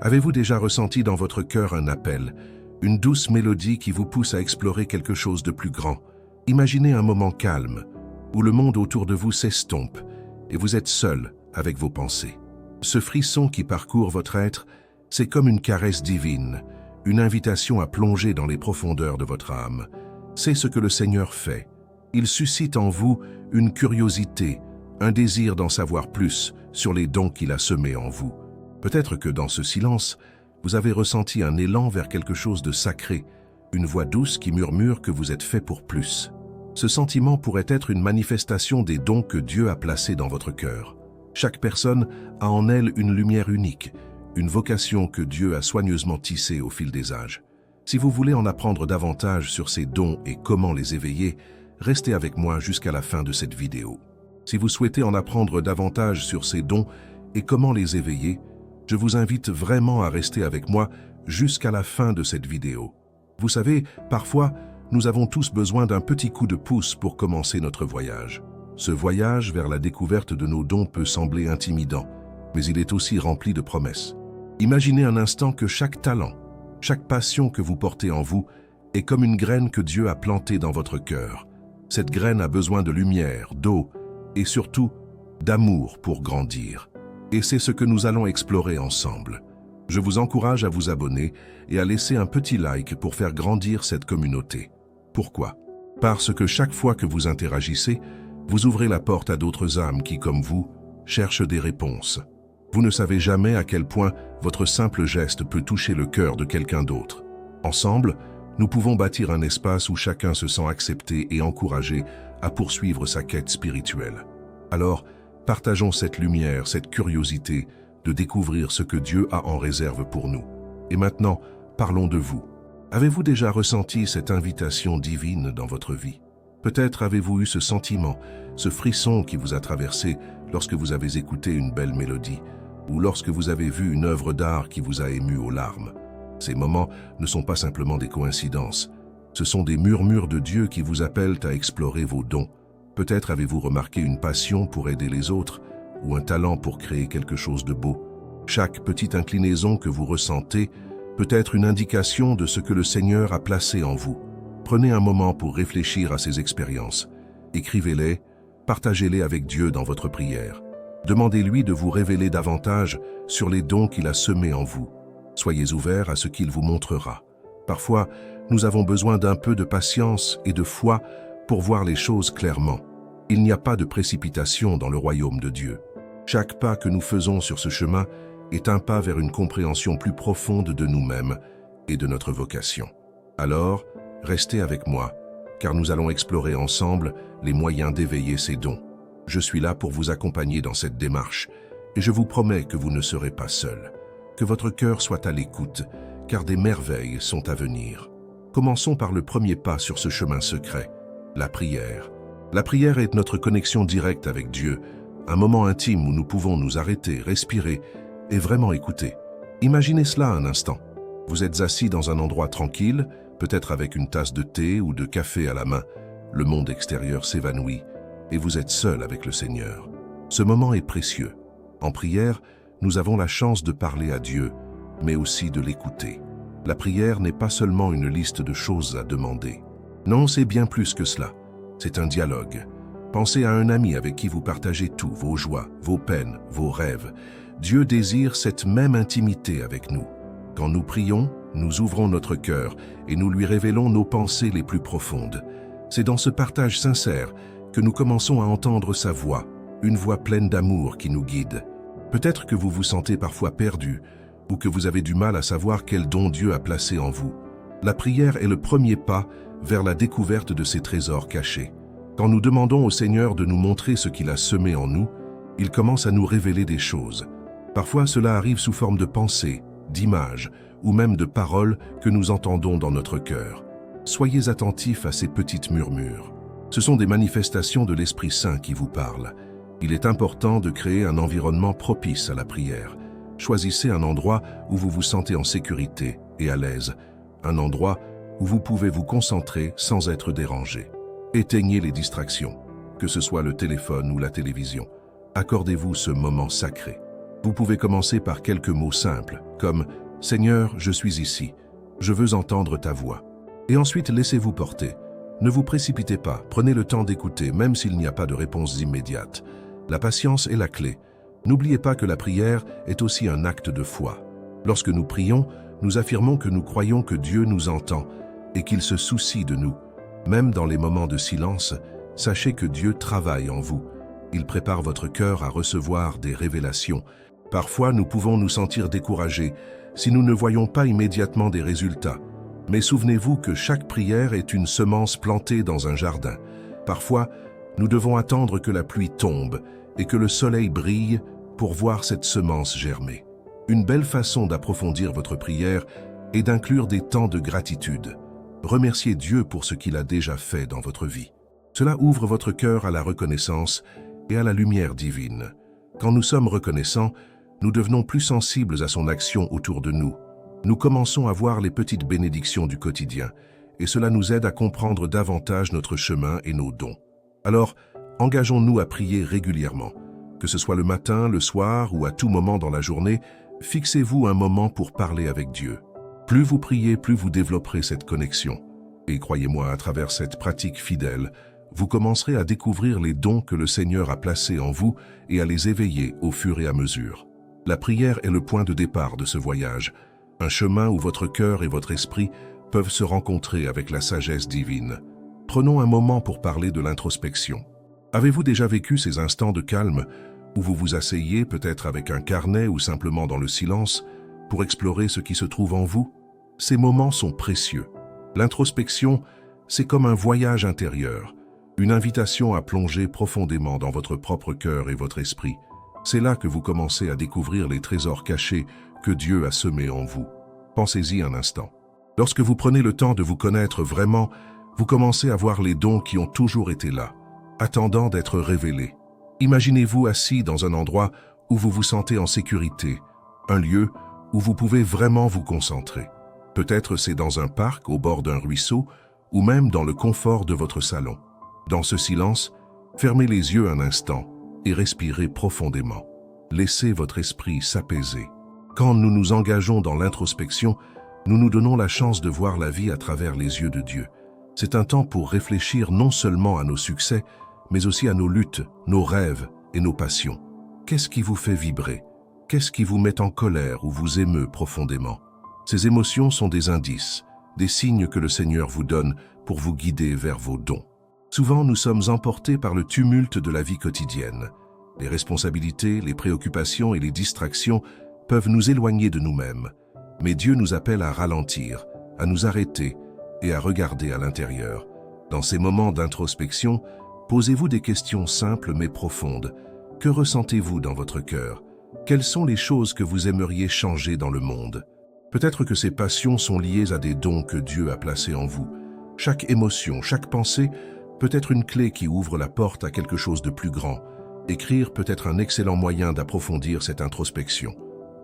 Avez-vous déjà ressenti dans votre cœur un appel, une douce mélodie qui vous pousse à explorer quelque chose de plus grand? Imaginez un moment calme, où le monde autour de vous s'estompe et vous êtes seul avec vos pensées. Ce frisson qui parcourt votre être, c'est comme une caresse divine, une invitation à plonger dans les profondeurs de votre âme. C'est ce que le Seigneur fait. Il suscite en vous une curiosité, un désir d'en savoir plus sur les dons qu'il a semés en vous. Peut-être que dans ce silence, vous avez ressenti un élan vers quelque chose de sacré, une voix douce qui murmure que vous êtes fait pour plus. Ce sentiment pourrait être une manifestation des dons que Dieu a placés dans votre cœur. Chaque personne a en elle une lumière unique, une vocation que Dieu a soigneusement tissée au fil des âges. Si vous voulez en apprendre davantage sur ces dons et comment les éveiller, restez avec moi jusqu'à la fin de cette vidéo. Si vous souhaitez en apprendre davantage sur ces dons et comment les éveiller, je vous invite vraiment à rester avec moi jusqu'à la fin de cette vidéo. Vous savez, parfois, nous avons tous besoin d'un petit coup de pouce pour commencer notre voyage. Ce voyage vers la découverte de nos dons peut sembler intimidant, mais il est aussi rempli de promesses. Imaginez un instant que chaque talent, chaque passion que vous portez en vous est comme une graine que Dieu a plantée dans votre cœur. Cette graine a besoin de lumière, d'eau et surtout d'amour pour grandir. Et c'est ce que nous allons explorer ensemble. Je vous encourage à vous abonner et à laisser un petit like pour faire grandir cette communauté. Pourquoi? Parce que chaque fois que vous interagissez, vous ouvrez la porte à d'autres âmes qui, comme vous, cherchent des réponses. Vous ne savez jamais à quel point votre simple geste peut toucher le cœur de quelqu'un d'autre. Ensemble, nous pouvons bâtir un espace où chacun se sent accepté et encouragé à poursuivre sa quête spirituelle. Alors, partageons cette lumière, cette curiosité de découvrir ce que Dieu a en réserve pour nous. Et maintenant, parlons de vous. Avez-vous déjà ressenti cette invitation divine dans votre vie? Peut-être avez-vous eu ce sentiment, ce frisson qui vous a traversé lorsque vous avez écouté une belle mélodie ou lorsque vous avez vu une œuvre d'art qui vous a ému aux larmes. Ces moments ne sont pas simplement des coïncidences. Ce sont des murmures de Dieu qui vous appellent à explorer vos dons. Peut-être avez-vous remarqué une passion pour aider les autres ou un talent pour créer quelque chose de beau. Chaque petite inclinaison que vous ressentez peut être une indication de ce que le Seigneur a placé en vous. Prenez un moment pour réfléchir à ces expériences. Écrivez-les, partagez-les avec Dieu dans votre prière. Demandez-lui de vous révéler davantage sur les dons qu'il a semés en vous. Soyez ouverts à ce qu'il vous montrera. Parfois, nous avons besoin d'un peu de patience et de foi pour voir les choses clairement. Il n'y a pas de précipitation dans le royaume de Dieu. Chaque pas que nous faisons sur ce chemin est un pas vers une compréhension plus profonde de nous-mêmes et de notre vocation. Alors, restez avec moi, car nous allons explorer ensemble les moyens d'éveiller ces dons. Je suis là pour vous accompagner dans cette démarche, et je vous promets que vous ne serez pas seul. Que votre cœur soit à l'écoute, car des merveilles sont à venir. Commençons par le premier pas sur ce chemin secret, la prière. La prière est notre connexion directe avec Dieu, un moment intime où nous pouvons nous arrêter, respirer et vraiment écouter. Imaginez cela un instant. Vous êtes assis dans un endroit tranquille, peut-être avec une tasse de thé ou de café à la main. Le monde extérieur s'évanouit et vous êtes seul avec le Seigneur. Ce moment est précieux. En prière, nous avons la chance de parler à Dieu, mais aussi de l'écouter. La prière n'est pas seulement une liste de choses à demander. Non, c'est bien plus que cela. C'est un dialogue. Pensez à un ami avec qui vous partagez tout, vos joies, vos peines, vos rêves. Dieu désire cette même intimité avec nous. Quand nous prions, nous ouvrons notre cœur et nous lui révélons nos pensées les plus profondes. C'est dans ce partage sincère que nous commençons à entendre sa voix, une voix pleine d'amour qui nous guide. Peut-être que vous vous sentez parfois perdu ou que vous avez du mal à savoir quel don Dieu a placé en vous. La prière est le premier pas vers la découverte de ces trésors cachés. Quand nous demandons au Seigneur de nous montrer ce qu'il a semé en nous, il commence à nous révéler des choses. Parfois, cela arrive sous forme de pensées, d'images ou même de paroles que nous entendons dans notre cœur. Soyez attentifs à ces petites murmures. Ce sont des manifestations de l'Esprit Saint qui vous parlent. Il est important de créer un environnement propice à la prière. Choisissez un endroit où vous vous sentez en sécurité et à l'aise, un endroit où vous pouvez vous concentrer sans être dérangé. Éteignez les distractions, que ce soit le téléphone ou la télévision. Accordez-vous ce moment sacré. Vous pouvez commencer par quelques mots simples, comme « Seigneur, je suis ici, je veux entendre ta voix ». Et ensuite, laissez-vous porter. Ne vous précipitez pas, prenez le temps d'écouter, même s'il n'y a pas de réponse immédiate. La patience est la clé. N'oubliez pas que la prière est aussi un acte de foi. Lorsque nous prions, nous affirmons que nous croyons que Dieu nous entend et qu'il se soucie de nous. Même dans les moments de silence, sachez que Dieu travaille en vous. Il prépare votre cœur à recevoir des révélations. Parfois, nous pouvons nous sentir découragés si nous ne voyons pas immédiatement des résultats. Mais souvenez-vous que chaque prière est une semence plantée dans un jardin. Parfois, nous devons attendre que la pluie tombe et que le soleil brille pour voir cette semence germer. Une belle façon d'approfondir votre prière est d'inclure des temps de gratitude. Remerciez Dieu pour ce qu'il a déjà fait dans votre vie. Cela ouvre votre cœur à la reconnaissance et à la lumière divine. Quand nous sommes reconnaissants, nous devenons plus sensibles à son action autour de nous. Nous commençons à voir les petites bénédictions du quotidien, et cela nous aide à comprendre davantage notre chemin et nos dons. Alors, engageons-nous à prier régulièrement. Que ce soit le matin, le soir ou à tout moment dans la journée, fixez-vous un moment pour parler avec Dieu. Plus vous priez, plus vous développerez cette connexion. Et croyez-moi, à travers cette pratique fidèle, vous commencerez à découvrir les dons que le Seigneur a placés en vous et à les éveiller au fur et à mesure. La prière est le point de départ de ce voyage, un chemin où votre cœur et votre esprit peuvent se rencontrer avec la sagesse divine. Prenons un moment pour parler de l'introspection. Avez-vous déjà vécu ces instants de calme où vous vous asseyez, peut-être avec un carnet ou simplement dans le silence, pour explorer ce qui se trouve en vous? Ces moments sont précieux. L'introspection, c'est comme un voyage intérieur, une invitation à plonger profondément dans votre propre cœur et votre esprit. C'est là que vous commencez à découvrir les trésors cachés que Dieu a semés en vous. Pensez-y un instant. Lorsque vous prenez le temps de vous connaître vraiment, vous commencez à voir les dons qui ont toujours été là, attendant d'être révélés. Imaginez-vous assis dans un endroit où vous vous sentez en sécurité, un lieu où vous pouvez vraiment vous concentrer. Peut-être c'est dans un parc, au bord d'un ruisseau, ou même dans le confort de votre salon. Dans ce silence, fermez les yeux un instant et respirez profondément. Laissez votre esprit s'apaiser. Quand nous nous engageons dans l'introspection, nous nous donnons la chance de voir la vie à travers les yeux de Dieu. C'est un temps pour réfléchir non seulement à nos succès, mais aussi à nos luttes, nos rêves et nos passions. Qu'est-ce qui vous fait vibrer? Qu'est-ce qui vous met en colère ou vous émeut profondément? Ces émotions sont des indices, des signes que le Seigneur vous donne pour vous guider vers vos dons. Souvent, nous sommes emportés par le tumulte de la vie quotidienne. Les responsabilités, les préoccupations et les distractions peuvent nous éloigner de nous-mêmes. Mais Dieu nous appelle à ralentir, à nous arrêter et à regarder à l'intérieur. Dans ces moments d'introspection, posez-vous des questions simples mais profondes. Que ressentez-vous dans votre cœur? Quelles sont les choses que vous aimeriez changer dans le monde? Peut-être que ces passions sont liées à des dons que Dieu a placés en vous. Chaque émotion, chaque pensée peut être une clé qui ouvre la porte à quelque chose de plus grand. Écrire peut être un excellent moyen d'approfondir cette introspection.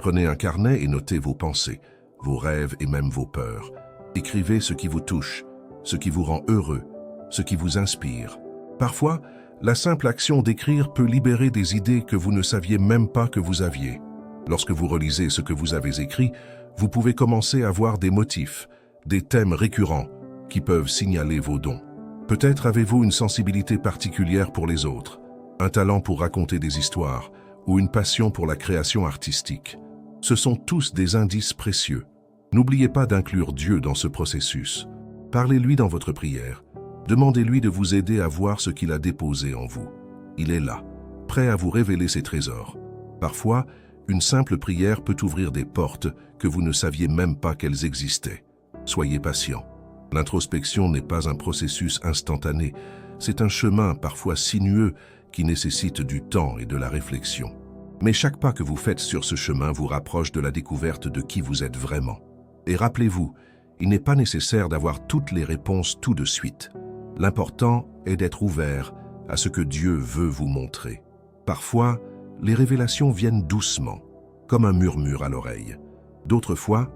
Prenez un carnet et notez vos pensées, vos rêves et même vos peurs. Écrivez ce qui vous touche, ce qui vous rend heureux, ce qui vous inspire. Parfois, la simple action d'écrire peut libérer des idées que vous ne saviez même pas que vous aviez. Lorsque vous relisez ce que vous avez écrit, vous pouvez commencer à voir des motifs, des thèmes récurrents qui peuvent signaler vos dons. Peut-être avez-vous une sensibilité particulière pour les autres, un talent pour raconter des histoires ou une passion pour la création artistique. Ce sont tous des indices précieux. N'oubliez pas d'inclure Dieu dans ce processus. Parlez-lui dans votre prière. Demandez-lui de vous aider à voir ce qu'il a déposé en vous. Il est là, prêt à vous révéler ses trésors. Parfois, une simple prière peut ouvrir des portes que vous ne saviez même pas qu'elles existaient. Soyez patient. L'introspection n'est pas un processus instantané. C'est un chemin parfois sinueux qui nécessite du temps et de la réflexion. Mais chaque pas que vous faites sur ce chemin vous rapproche de la découverte de qui vous êtes vraiment. Et rappelez-vous, il n'est pas nécessaire d'avoir toutes les réponses tout de suite. L'important est d'être ouvert à ce que Dieu veut vous montrer. Parfois, les révélations viennent doucement, comme un murmure à l'oreille. D'autres fois,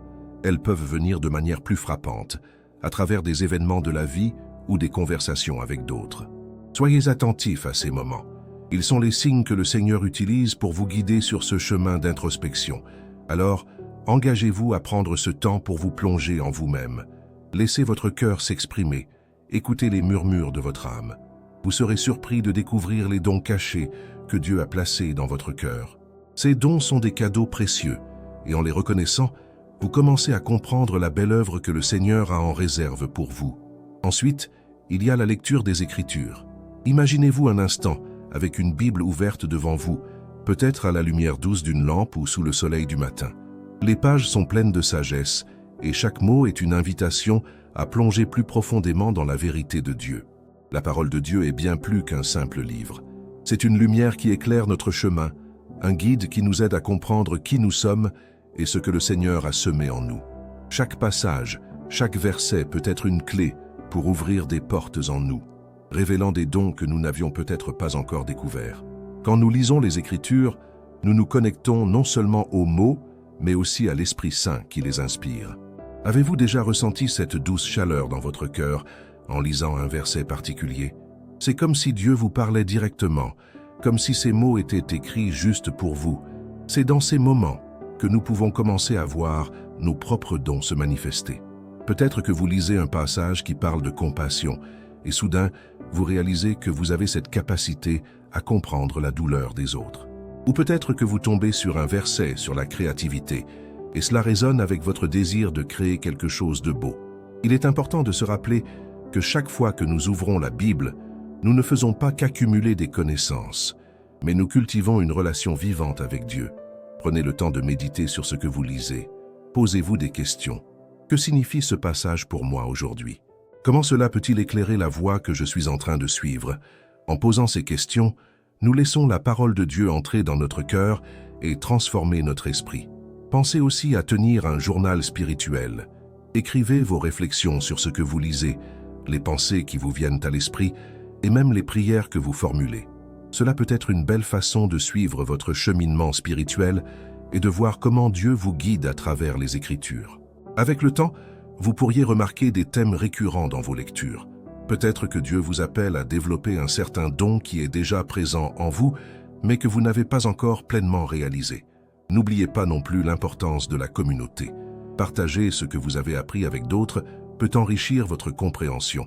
elles peuvent venir de manière plus frappante, à travers des événements de la vie ou des conversations avec d'autres. Soyez attentifs à ces moments. Ils sont les signes que le Seigneur utilise pour vous guider sur ce chemin d'introspection. Alors, engagez-vous à prendre ce temps pour vous plonger en vous-même. Laissez votre cœur s'exprimer. Écoutez les murmures de votre âme. Vous serez surpris de découvrir les dons cachés que Dieu a placés dans votre cœur. Ces dons sont des cadeaux précieux, et en les reconnaissant, vous commencez à comprendre la belle œuvre que le Seigneur a en réserve pour vous. Ensuite, il y a la lecture des Écritures. Imaginez-vous un instant avec une Bible ouverte devant vous, peut-être à la lumière douce d'une lampe ou sous le soleil du matin. Les pages sont pleines de sagesse, et chaque mot est une invitation à plonger plus profondément dans la vérité de Dieu. La parole de Dieu est bien plus qu'un simple livre. C'est une lumière qui éclaire notre chemin, un guide qui nous aide à comprendre qui nous sommes et ce que le Seigneur a semé en nous. Chaque passage, chaque verset peut être une clé pour ouvrir des portes en nous, révélant des dons que nous n'avions peut-être pas encore découverts. Quand nous lisons les Écritures, nous nous connectons non seulement aux mots, mais aussi à l'Esprit Saint qui les inspire. Avez-vous déjà ressenti cette douce chaleur dans votre cœur en lisant un verset particulier? C'est comme si Dieu vous parlait directement, comme si ces mots étaient écrits juste pour vous. C'est dans ces moments que nous pouvons commencer à voir nos propres dons se manifester. Peut-être que vous lisez un passage qui parle de compassion, et soudain, vous réalisez que vous avez cette capacité à comprendre la douleur des autres. Ou peut-être que vous tombez sur un verset sur la créativité, et cela résonne avec votre désir de créer quelque chose de beau. Il est important de se rappeler que chaque fois que nous ouvrons la Bible, nous ne faisons pas qu'accumuler des connaissances, mais nous cultivons une relation vivante avec Dieu. Prenez le temps de méditer sur ce que vous lisez. Posez-vous des questions. Que signifie ce passage pour moi aujourd'hui? Comment cela peut-il éclairer la voie que je suis en train de suivre? En posant ces questions, nous laissons la parole de Dieu entrer dans notre cœur et transformer notre esprit. Pensez aussi à tenir un journal spirituel. Écrivez vos réflexions sur ce que vous lisez, les pensées qui vous viennent à l'esprit et même les prières que vous formulez. Cela peut être une belle façon de suivre votre cheminement spirituel et de voir comment Dieu vous guide à travers les Écritures. Avec le temps, vous pourriez remarquer des thèmes récurrents dans vos lectures. Peut-être que Dieu vous appelle à développer un certain don qui est déjà présent en vous, mais que vous n'avez pas encore pleinement réalisé. N'oubliez pas non plus l'importance de la communauté. Partager ce que vous avez appris avec d'autres peut enrichir votre compréhension.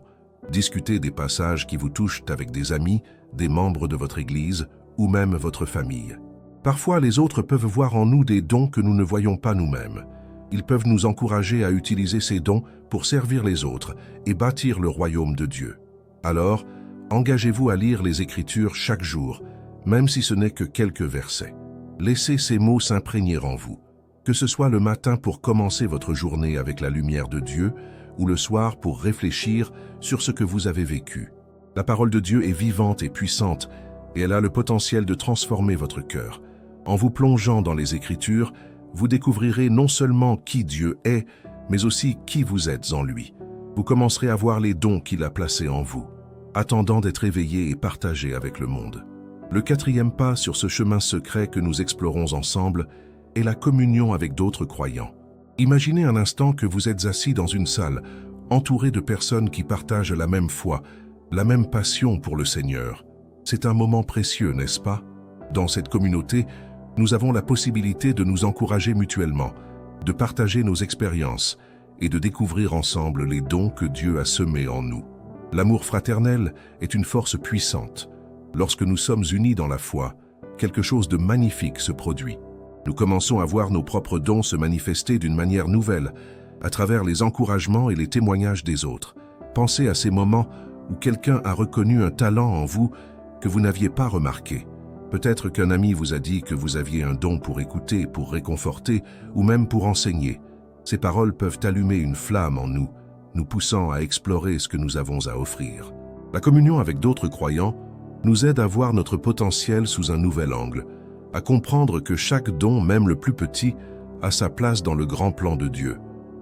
Discutez des passages qui vous touchent avec des amis, des membres de votre Église ou même votre famille. Parfois, les autres peuvent voir en nous des dons que nous ne voyons pas nous-mêmes. Ils peuvent nous encourager à utiliser ces dons pour servir les autres et bâtir le royaume de Dieu. Alors, engagez-vous à lire les Écritures chaque jour, même si ce n'est que quelques versets. Laissez ces mots s'imprégner en vous, que ce soit le matin pour commencer votre journée avec la lumière de Dieu ou le soir pour réfléchir sur ce que vous avez vécu. La parole de Dieu est vivante et puissante et elle a le potentiel de transformer votre cœur. En vous plongeant dans les Écritures, vous découvrirez non seulement qui Dieu est, mais aussi qui vous êtes en lui. Vous commencerez à voir les dons qu'il a placés en vous, attendant d'être éveillés et partagés avec le monde. Le quatrième pas sur ce chemin secret que nous explorons ensemble est la communion avec d'autres croyants. Imaginez un instant que vous êtes assis dans une salle, entouré de personnes qui partagent la même foi, la même passion pour le Seigneur. C'est un moment précieux, n'est-ce pas? Dans cette communauté, nous avons la possibilité de nous encourager mutuellement, de partager nos expériences et de découvrir ensemble les dons que Dieu a semés en nous. L'amour fraternel est une force puissante. Lorsque nous sommes unis dans la foi, quelque chose de magnifique se produit. Nous commençons à voir nos propres dons se manifester d'une manière nouvelle, à travers les encouragements et les témoignages des autres. Pensez à ces moments où quelqu'un a reconnu un talent en vous que vous n'aviez pas remarqué. Peut-être qu'un ami vous a dit que vous aviez un don pour écouter, pour réconforter ou même pour enseigner. Ces paroles peuvent allumer une flamme en nous, nous poussant à explorer ce que nous avons à offrir. La communion avec d'autres croyants nous aide à voir notre potentiel sous un nouvel angle, à comprendre que chaque don, même le plus petit, a sa place dans le grand plan de Dieu.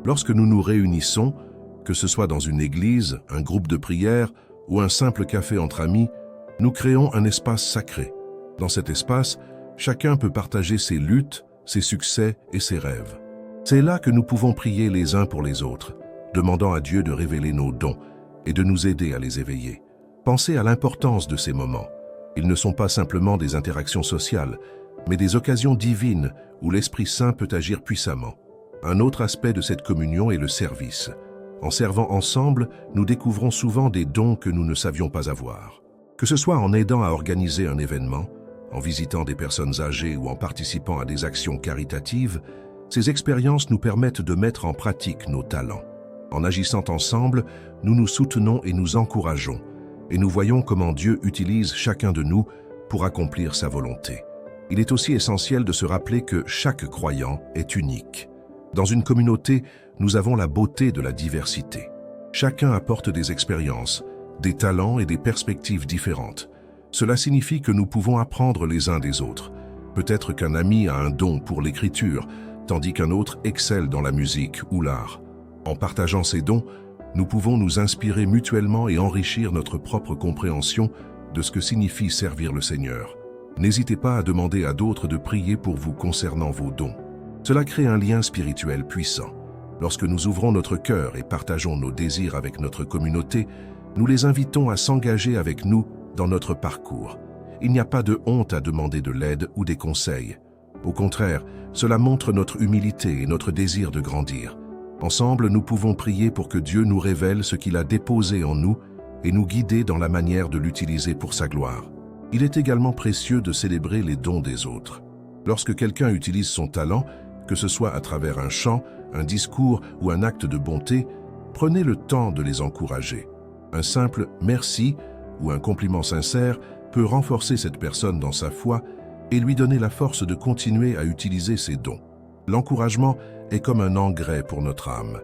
Lorsque nous nous réunissons, que ce soit dans une église, un groupe de prière ou un simple café entre amis, nous créons un espace sacré. Dans cet espace, chacun peut partager ses luttes, ses succès et ses rêves. C'est là que nous pouvons prier les uns pour les autres, demandant à Dieu de révéler nos dons et de nous aider à les éveiller. Pensez à l'importance de ces moments. Ils ne sont pas simplement des interactions sociales, mais des occasions divines où l'Esprit Saint peut agir puissamment. Un autre aspect de cette communion est le service. En servant ensemble, nous découvrons souvent des dons que nous ne savions pas avoir. Que ce soit en aidant à organiser un événement, en visitant des personnes âgées ou en participant à des actions caritatives, ces expériences nous permettent de mettre en pratique nos talents. En agissant ensemble, nous nous soutenons et nous encourageons, et nous voyons comment Dieu utilise chacun de nous pour accomplir sa volonté. Il est aussi essentiel de se rappeler que chaque croyant est unique. Dans une communauté, nous avons la beauté de la diversité. Chacun apporte des expériences, des talents et des perspectives différentes. Cela signifie que nous pouvons apprendre les uns des autres. Peut-être qu'un ami a un don pour l'écriture, tandis qu'un autre excelle dans la musique ou l'art. En partageant ces dons, nous pouvons nous inspirer mutuellement et enrichir notre propre compréhension de ce que signifie servir le Seigneur. N'hésitez pas à demander à d'autres de prier pour vous concernant vos dons. Cela crée un lien spirituel puissant. Lorsque nous ouvrons notre cœur et partageons nos désirs avec notre communauté, nous les invitons à s'engager avec nous dans notre parcours. Il n'y a pas de honte à demander de l'aide ou des conseils. Au contraire, cela montre notre humilité et notre désir de grandir. Ensemble, nous pouvons prier pour que Dieu nous révèle ce qu'il a déposé en nous et nous guider dans la manière de l'utiliser pour sa gloire. Il est également précieux de célébrer les dons des autres. Lorsque quelqu'un utilise son talent, que ce soit à travers un chant, un discours ou un acte de bonté, prenez le temps de les encourager. Un simple « merci » ou un compliment sincère peut renforcer cette personne dans sa foi et lui donner la force de continuer à utiliser ses dons. L'encouragement est comme un engrais pour notre âme,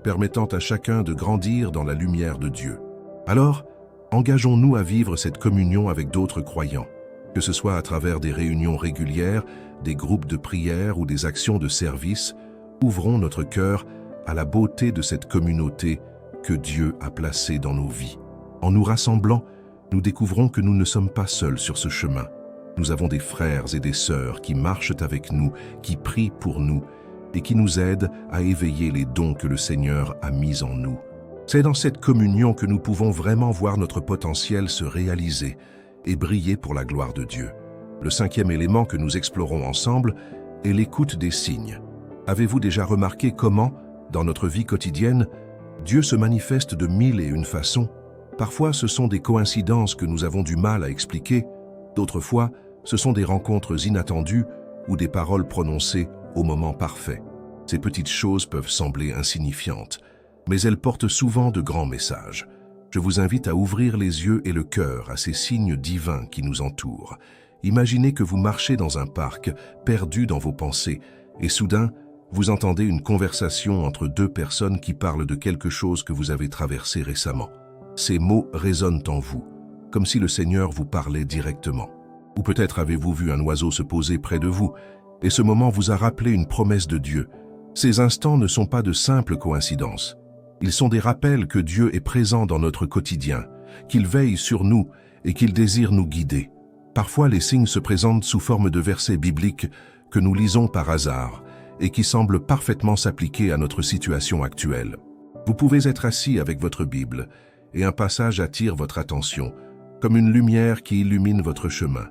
permettant à chacun de grandir dans la lumière de Dieu. Alors, engageons-nous à vivre cette communion avec d'autres croyants, que ce soit à travers des réunions régulières, des groupes de prière ou des actions de service. Ouvrons notre cœur à la beauté de cette communauté que Dieu a placée dans nos vies. En nous rassemblant, nous découvrons que nous ne sommes pas seuls sur ce chemin. Nous avons des frères et des sœurs qui marchent avec nous, qui prient pour nous et qui nous aident à éveiller les dons que le Seigneur a mis en nous. C'est dans cette communion que nous pouvons vraiment voir notre potentiel se réaliser et briller pour la gloire de Dieu. Le cinquième élément que nous explorons ensemble est l'écoute des signes. Avez-vous déjà remarqué comment, dans notre vie quotidienne, Dieu se manifeste de mille et une façons? Parfois, ce sont des coïncidences que nous avons du mal à expliquer. D'autres fois, ce sont des rencontres inattendues ou des paroles prononcées au moment parfait. Ces petites choses peuvent sembler insignifiantes, mais elles portent souvent de grands messages. Je vous invite à ouvrir les yeux et le cœur à ces signes divins qui nous entourent. Imaginez que vous marchez dans un parc, perdu dans vos pensées, et soudain, vous entendez une conversation entre deux personnes qui parlent de quelque chose que vous avez traversé récemment. Ces mots résonnent en vous, comme si le Seigneur vous parlait directement. Ou peut-être avez-vous vu un oiseau se poser près de vous, et ce moment vous a rappelé une promesse de Dieu. Ces instants ne sont pas de simples coïncidences. Ils sont des rappels que Dieu est présent dans notre quotidien, qu'il veille sur nous et qu'il désire nous guider. Parfois, les signes se présentent sous forme de versets bibliques que nous lisons par hasard et qui semblent parfaitement s'appliquer à notre situation actuelle. Vous pouvez être assis avec votre Bible et un passage attire votre attention, comme une lumière qui illumine votre chemin.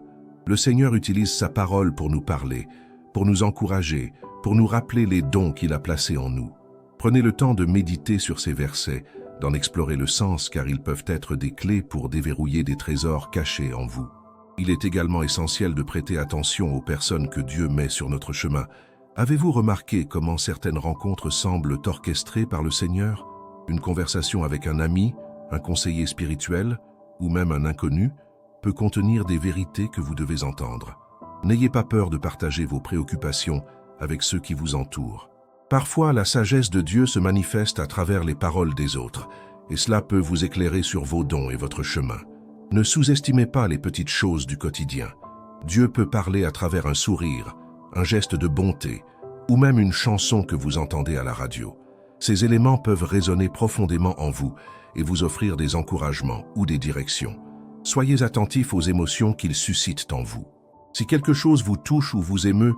Le Seigneur utilise sa parole pour nous parler, pour nous encourager, pour nous rappeler les dons qu'il a placés en nous. Prenez le temps de méditer sur ces versets, d'en explorer le sens car ils peuvent être des clés pour déverrouiller des trésors cachés en vous. Il est également essentiel de prêter attention aux personnes que Dieu met sur notre chemin. Avez-vous remarqué comment certaines rencontres semblent orchestrées par le Seigneur? Une conversation avec un ami, un conseiller spirituel ou même un inconnu peut contenir des vérités que vous devez entendre. N'ayez pas peur de partager vos préoccupations avec ceux qui vous entourent. Parfois, la sagesse de Dieu se manifeste à travers les paroles des autres, et cela peut vous éclairer sur vos dons et votre chemin. Ne sous-estimez pas les petites choses du quotidien. Dieu peut parler à travers un sourire, un geste de bonté, ou même une chanson que vous entendez à la radio. Ces éléments peuvent résonner profondément en vous et vous offrir des encouragements ou des directions. Soyez attentifs aux émotions qu'ils suscitent en vous. Si quelque chose vous touche ou vous émeut,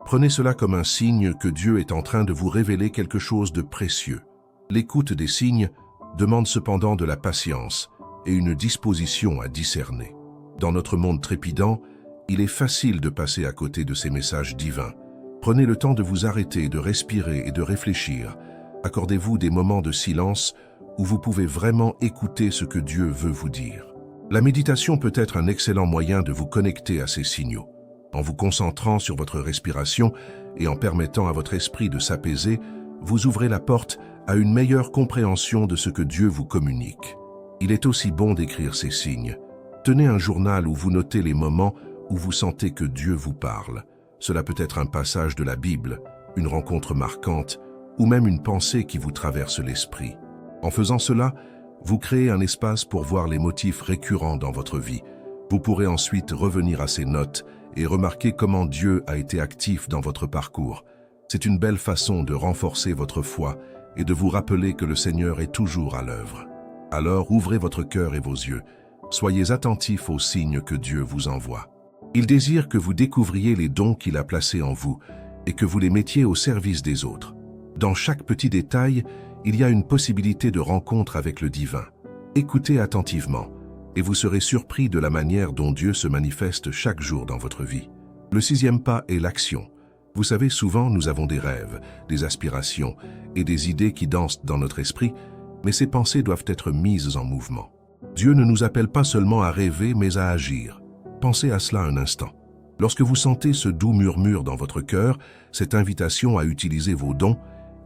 prenez cela comme un signe que Dieu est en train de vous révéler quelque chose de précieux. L'écoute des signes demande cependant de la patience et une disposition à discerner. Dans notre monde trépidant, il est facile de passer à côté de ces messages divins. Prenez le temps de vous arrêter, de respirer et de réfléchir. Accordez-vous des moments de silence où vous pouvez vraiment écouter ce que Dieu veut vous dire. La méditation peut être un excellent moyen de vous connecter à ces signaux. En vous concentrant sur votre respiration et en permettant à votre esprit de s'apaiser, vous ouvrez la porte à une meilleure compréhension de ce que Dieu vous communique. Il est aussi bon d'écrire ces signes. Tenez un journal où vous notez les moments où vous sentez que Dieu vous parle. Cela peut être un passage de la Bible, une rencontre marquante ou même une pensée qui vous traverse l'esprit. En faisant cela, vous créez un espace pour voir les motifs récurrents dans votre vie. Vous pourrez ensuite revenir à ces notes et remarquer comment Dieu a été actif dans votre parcours. C'est une belle façon de renforcer votre foi et de vous rappeler que le Seigneur est toujours à l'œuvre. Alors ouvrez votre cœur et vos yeux. Soyez attentifs aux signes que Dieu vous envoie. Il désire que vous découvriez les dons qu'il a placés en vous et que vous les mettiez au service des autres. Dans chaque petit détail, il y a une possibilité de rencontre avec le divin. Écoutez attentivement et vous serez surpris de la manière dont Dieu se manifeste chaque jour dans votre vie. Le 6e pas est l'action. Vous savez, souvent nous avons des rêves, des aspirations et des idées qui dansent dans notre esprit, mais ces pensées doivent être mises en mouvement. Dieu ne nous appelle pas seulement à rêver, mais à agir. Pensez à cela un instant. Lorsque vous sentez ce doux murmure dans votre cœur, cette invitation à utiliser vos dons,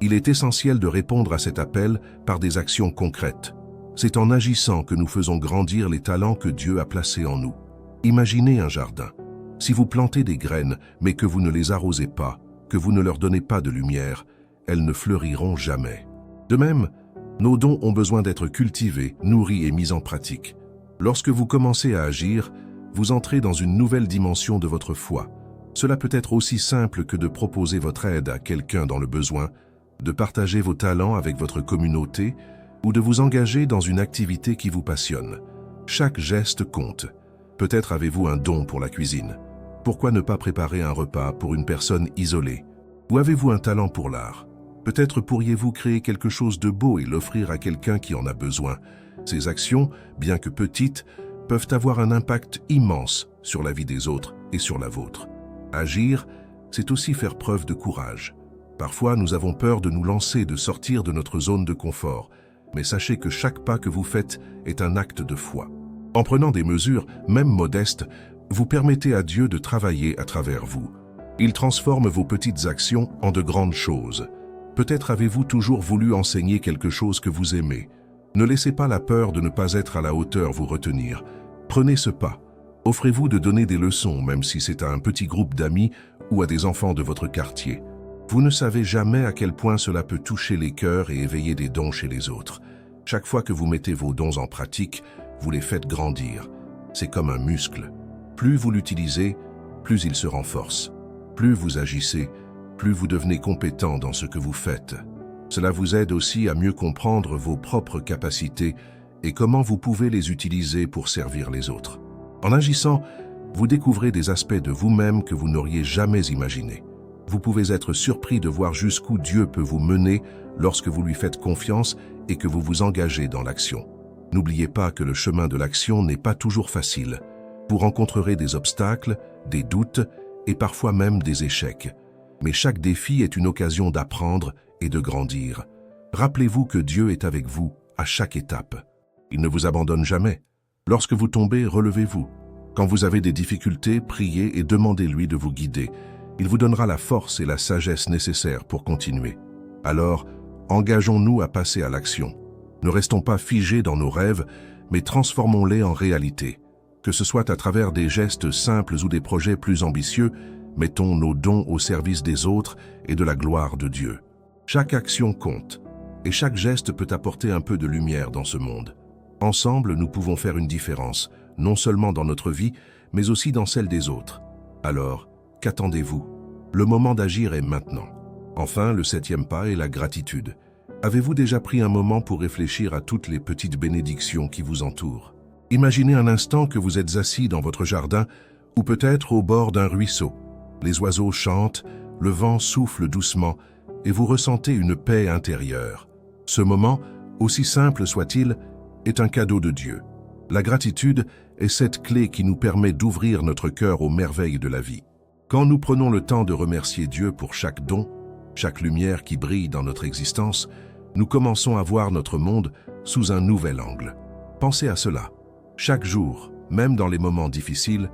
il est essentiel de répondre à cet appel par des actions concrètes. C'est en agissant que nous faisons grandir les talents que Dieu a placés en nous. Imaginez un jardin. Si vous plantez des graines, mais que vous ne les arrosez pas, que vous ne leur donnez pas de lumière, elles ne fleuriront jamais. De même, nos dons ont besoin d'être cultivés, nourris et mis en pratique. Lorsque vous commencez à agir, vous entrez dans une nouvelle dimension de votre foi. Cela peut être aussi simple que de proposer votre aide à quelqu'un dans le besoin, de partager vos talents avec votre communauté ou de vous engager dans une activité qui vous passionne. Chaque geste compte. Peut-être avez-vous un don pour la cuisine. Pourquoi ne pas préparer un repas pour une personne isolée? Ou avez-vous un talent pour l'art? Peut-être pourriez-vous créer quelque chose de beau et l'offrir à quelqu'un qui en a besoin. Ces actions, bien que petites, peuvent avoir un impact immense sur la vie des autres et sur la vôtre. Agir, c'est aussi faire preuve de courage. Parfois, nous avons peur de nous lancer, de sortir de notre zone de confort. Mais sachez que chaque pas que vous faites est un acte de foi. En prenant des mesures, même modestes, vous permettez à Dieu de travailler à travers vous. Il transforme vos petites actions en de grandes choses. Peut-être avez-vous toujours voulu enseigner quelque chose que vous aimez. Ne laissez pas la peur de ne pas être à la hauteur vous retenir. Prenez ce pas. Offrez-vous de donner des leçons, même si c'est à un petit groupe d'amis ou à des enfants de votre quartier. Vous ne savez jamais à quel point cela peut toucher les cœurs et éveiller des dons chez les autres. Chaque fois que vous mettez vos dons en pratique, vous les faites grandir. C'est comme un muscle. Plus vous l'utilisez, plus il se renforce. Plus vous agissez, plus vous devenez compétent dans ce que vous faites. Cela vous aide aussi à mieux comprendre vos propres capacités et comment vous pouvez les utiliser pour servir les autres. En agissant, vous découvrez des aspects de vous-même que vous n'auriez jamais imaginés. Vous pouvez être surpris de voir jusqu'où Dieu peut vous mener lorsque vous lui faites confiance et que vous vous engagez dans l'action. N'oubliez pas que le chemin de l'action n'est pas toujours facile. Vous rencontrerez des obstacles, des doutes et parfois même des échecs. Mais chaque défi est une occasion d'apprendre et de grandir. Rappelez-vous que Dieu est avec vous à chaque étape. Il ne vous abandonne jamais. Lorsque vous tombez, relevez-vous. Quand vous avez des difficultés, priez et demandez-lui de vous guider. Il vous donnera la force et la sagesse nécessaires pour continuer. Alors, engageons-nous à passer à l'action. Ne restons pas figés dans nos rêves, mais transformons-les en réalité. Que ce soit à travers des gestes simples ou des projets plus ambitieux, mettons nos dons au service des autres et de la gloire de Dieu. Chaque action compte, et chaque geste peut apporter un peu de lumière dans ce monde. Ensemble, nous pouvons faire une différence, non seulement dans notre vie, mais aussi dans celle des autres. Alors, qu'attendez-vous? Le moment d'agir est maintenant. Enfin, le 7e pas est la gratitude. Avez-vous déjà pris un moment pour réfléchir à toutes les petites bénédictions qui vous entourent? Imaginez un instant que vous êtes assis dans votre jardin ou peut-être au bord d'un ruisseau. Les oiseaux chantent, le vent souffle doucement et vous ressentez une paix intérieure. Ce moment, aussi simple soit-il, est un cadeau de Dieu. La gratitude est cette clé qui nous permet d'ouvrir notre cœur aux merveilles de la vie. Quand nous prenons le temps de remercier Dieu pour chaque don, chaque lumière qui brille dans notre existence, nous commençons à voir notre monde sous un nouvel angle. Pensez à cela. Chaque jour, même dans les moments difficiles,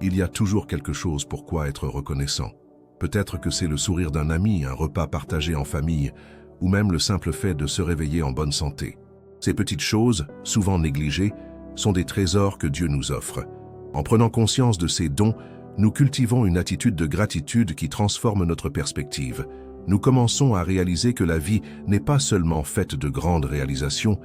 il y a toujours quelque chose pour quoi être reconnaissant. Peut-être que c'est le sourire d'un ami, un repas partagé en famille, ou même le simple fait de se réveiller en bonne santé. Ces petites choses, souvent négligées, sont des trésors que Dieu nous offre. En prenant conscience de ces dons, nous cultivons une attitude de gratitude qui transforme notre perspective. Nous commençons à réaliser que la vie n'est pas seulement faite de grandes réalisations,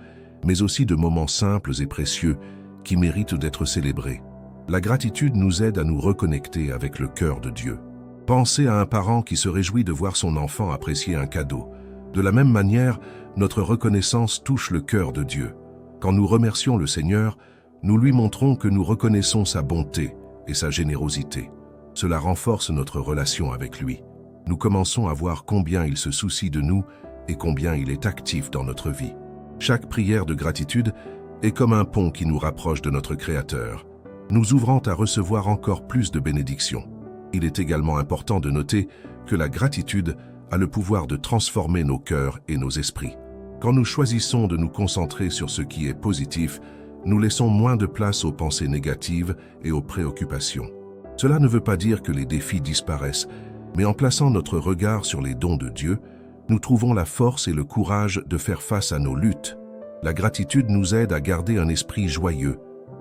mais aussi de moments simples et précieux qui méritent d'être célébrés. La gratitude nous aide à nous reconnecter avec le cœur de Dieu. Pensez à un parent qui se réjouit de voir son enfant apprécier un cadeau. De la même manière, notre reconnaissance touche le cœur de Dieu. Quand nous remercions le Seigneur, nous lui montrons que nous reconnaissons sa bonté et sa générosité. Cela renforce notre relation avec lui. Nous commençons à voir combien il se soucie de nous et combien il est actif dans notre vie. Chaque prière de gratitude est comme un pont qui nous rapproche de notre Créateur, nous ouvrant à recevoir encore plus de bénédictions. Il est également important de noter que la gratitude a le pouvoir de transformer nos cœurs et nos esprits. Quand nous choisissons de nous concentrer sur ce qui est positif, nous laissons moins de place aux pensées négatives et aux préoccupations. Cela ne veut pas dire que les défis disparaissent, mais en plaçant notre regard sur les dons de Dieu, nous trouvons la force et le courage de faire face à nos luttes. La gratitude nous aide à garder un esprit joyeux,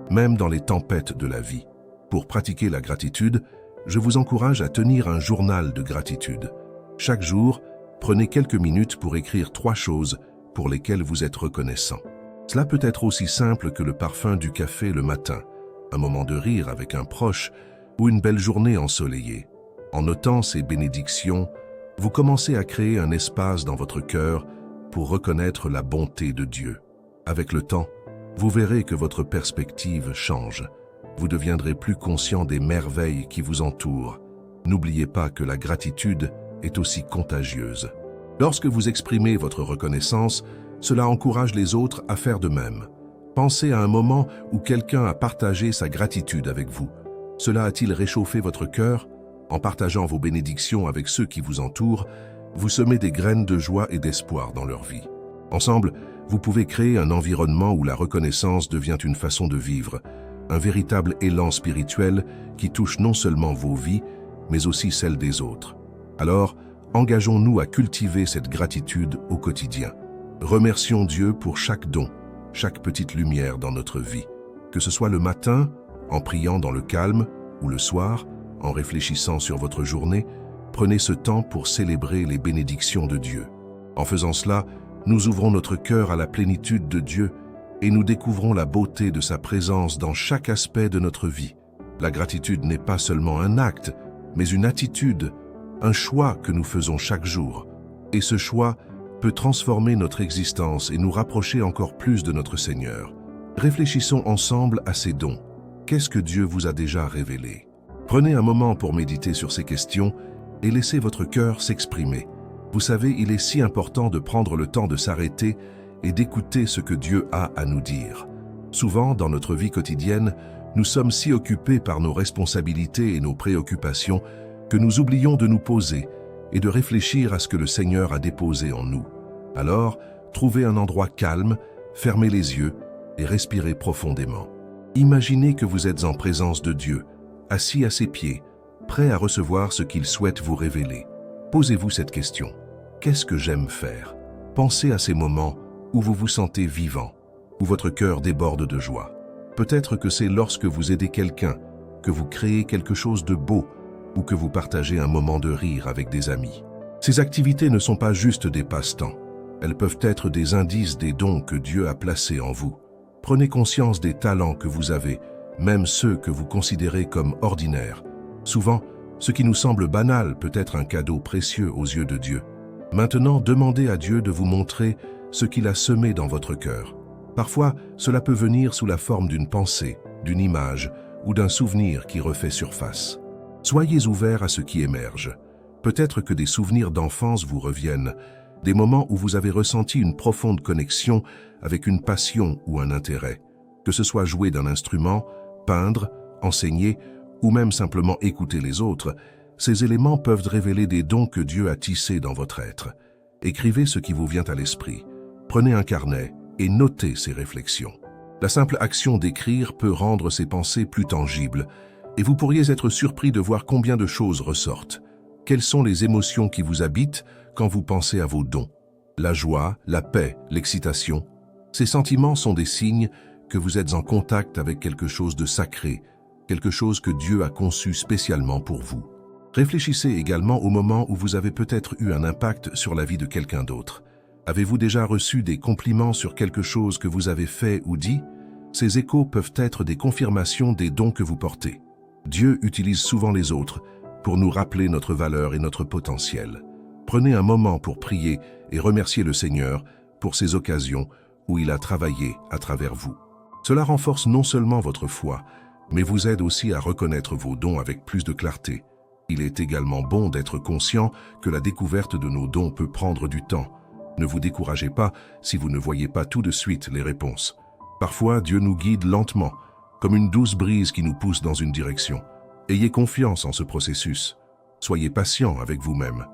même dans les tempêtes de la vie. Pour pratiquer la gratitude, je vous encourage à tenir un journal de gratitude. Chaque jour, prenez quelques minutes pour écrire 3 choses pour lesquelles vous êtes reconnaissant. Cela peut être aussi simple que le parfum du café le matin, un moment de rire avec un proche ou une belle journée ensoleillée. En notant ces bénédictions, vous commencez à créer un espace dans votre cœur pour reconnaître la bonté de Dieu. Avec le temps, vous verrez que votre perspective change. Vous deviendrez plus conscient des merveilles qui vous entourent. N'oubliez pas que la gratitude est aussi contagieuse. Lorsque vous exprimez votre reconnaissance, cela encourage les autres à faire de même. Pensez à un moment où quelqu'un a partagé sa gratitude avec vous. Cela a-t-il réchauffé votre cœur? En partageant vos bénédictions avec ceux qui vous entourent, vous semez des graines de joie et d'espoir dans leur vie. Ensemble, vous pouvez créer un environnement où la reconnaissance devient une façon de vivre, un véritable élan spirituel qui touche non seulement vos vies, mais aussi celles des autres. Alors, engageons-nous à cultiver cette gratitude au quotidien. Remercions Dieu pour chaque don, chaque petite lumière dans notre vie. Que ce soit le matin, en priant dans le calme, ou le soir, en réfléchissant sur votre journée, prenez ce temps pour célébrer les bénédictions de Dieu. En faisant cela, nous ouvrons notre cœur à la plénitude de Dieu et nous découvrons la beauté de sa présence dans chaque aspect de notre vie. La gratitude n'est pas seulement un acte, mais une attitude, un choix que nous faisons chaque jour. Et ce choix peut transformer notre existence et nous rapprocher encore plus de notre Seigneur. Réfléchissons ensemble à ces dons. Qu'est-ce que Dieu vous a déjà révélé? Prenez un moment pour méditer sur ces questions et laissez votre cœur s'exprimer. Vous savez, il est si important de prendre le temps de s'arrêter et d'écouter ce que Dieu a à nous dire. Souvent, dans notre vie quotidienne, nous sommes si occupés par nos responsabilités et nos préoccupations que nous oublions de nous poser et de réfléchir à ce que le Seigneur a déposé en nous. Alors, trouvez un endroit calme, fermez les yeux et respirez profondément. Imaginez que vous êtes en présence de Dieu, assis à ses pieds, prêt à recevoir ce qu'il souhaite vous révéler. Posez-vous cette question. Qu'est-ce que j'aime faire? Pensez à ces moments où vous vous sentez vivant, où votre cœur déborde de joie. Peut-être que c'est lorsque vous aidez quelqu'un, que vous créez quelque chose de beau ou que vous partagez un moment de rire avec des amis. Ces activités ne sont pas juste des passe-temps. Elles peuvent être des indices des dons que Dieu a placés en vous. Prenez conscience des talents que vous avez, même ceux que vous considérez comme ordinaires. Souvent, ce qui nous semble banal peut être un cadeau précieux aux yeux de Dieu. Maintenant, demandez à Dieu de vous montrer ce qu'il a semé dans votre cœur. Parfois, cela peut venir sous la forme d'une pensée, d'une image ou d'un souvenir qui refait surface. Soyez ouverts à ce qui émerge. Peut-être que des souvenirs d'enfance vous reviennent, des moments où vous avez ressenti une profonde connexion avec une passion ou un intérêt. Que ce soit jouer d'un instrument, peindre, enseigner ou même simplement écouter les autres, ces éléments peuvent révéler des dons que Dieu a tissés dans votre être. Écrivez ce qui vous vient à l'esprit. Prenez un carnet et notez ces réflexions. La simple action d'écrire peut rendre ces pensées plus tangibles et vous pourriez être surpris de voir combien de choses ressortent. Quelles sont les émotions qui vous habitent quand vous pensez à vos dons? La joie, la paix, l'excitation. Ces sentiments sont des signes que vous êtes en contact avec quelque chose de sacré, quelque chose que Dieu a conçu spécialement pour vous. Réfléchissez également au moment où vous avez peut-être eu un impact sur la vie de quelqu'un d'autre. Avez-vous déjà reçu des compliments sur quelque chose que vous avez fait ou dit? Ces échos peuvent être des confirmations des dons que vous portez. Dieu utilise souvent les autres pour nous rappeler notre valeur et notre potentiel. Prenez un moment pour prier et remercier le Seigneur pour ces occasions où il a travaillé à travers vous. Cela renforce non seulement votre foi, mais vous aide aussi à reconnaître vos dons avec plus de clarté. Il est également bon d'être conscient que la découverte de nos dons peut prendre du temps. Ne vous découragez pas si vous ne voyez pas tout de suite les réponses. Parfois, Dieu nous guide lentement, comme une douce brise qui nous pousse dans une direction. Ayez confiance en ce processus. Soyez patient avec vous-même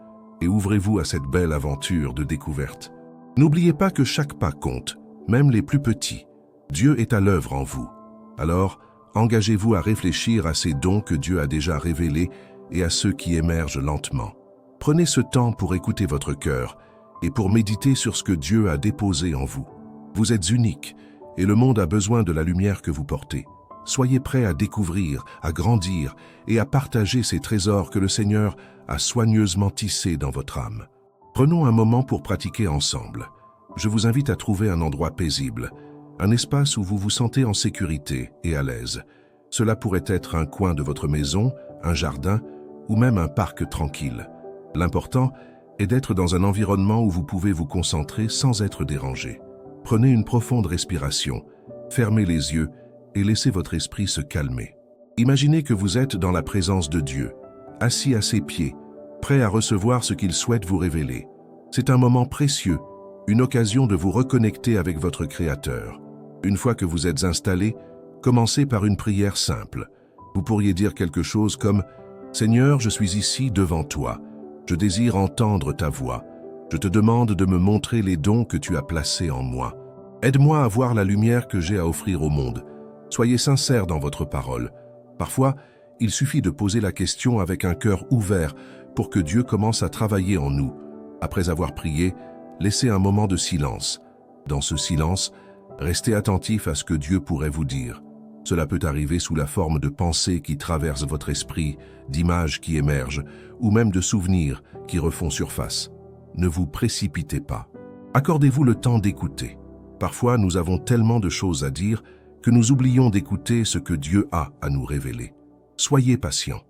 et ouvrez-vous à cette belle aventure de découverte. N'oubliez pas que chaque pas compte, même les plus petits. Dieu est à l'œuvre en vous. Alors, engagez-vous à réfléchir à ces dons que Dieu a déjà révélés et à ceux qui émergent lentement. Prenez ce temps pour écouter votre cœur et pour méditer sur ce que Dieu a déposé en vous. Vous êtes unique et le monde a besoin de la lumière que vous portez. Soyez prêts à découvrir, à grandir et à partager ces trésors que le Seigneur a soigneusement tissés dans votre âme. Prenons un moment pour pratiquer ensemble. Je vous invite à trouver un endroit paisible, un espace où vous vous sentez en sécurité et à l'aise. Cela pourrait être un coin de votre maison, un jardin ou même un parc tranquille. L'important est d'être dans un environnement où vous pouvez vous concentrer sans être dérangé. Prenez une profonde respiration, fermez les yeux et laissez votre esprit se calmer. Imaginez que vous êtes dans la présence de Dieu, assis à ses pieds, prêt à recevoir ce qu'il souhaite vous révéler. C'est un moment précieux, une occasion de vous reconnecter avec votre Créateur. Une fois que vous êtes installé, commencez par une prière simple. Vous pourriez dire quelque chose comme « Seigneur, je suis ici devant toi. Je désire entendre ta voix. Je te demande de me montrer les dons que tu as placés en moi. Aide-moi à voir la lumière que j'ai à offrir au monde. Soyez sincère dans votre parole. Parfois, il suffit de poser la question avec un cœur ouvert pour que Dieu commence à travailler en nous. Après avoir prié, laissez un moment de silence. Dans ce silence, restez attentif à ce que Dieu pourrait vous dire. Cela peut arriver sous la forme de pensées qui traversent votre esprit, d'images qui émergent, ou même de souvenirs qui refont surface. Ne vous précipitez pas. Accordez-vous le temps d'écouter. Parfois, nous avons tellement de choses à dire que nous oublions d'écouter ce que Dieu a à nous révéler. Soyez patient.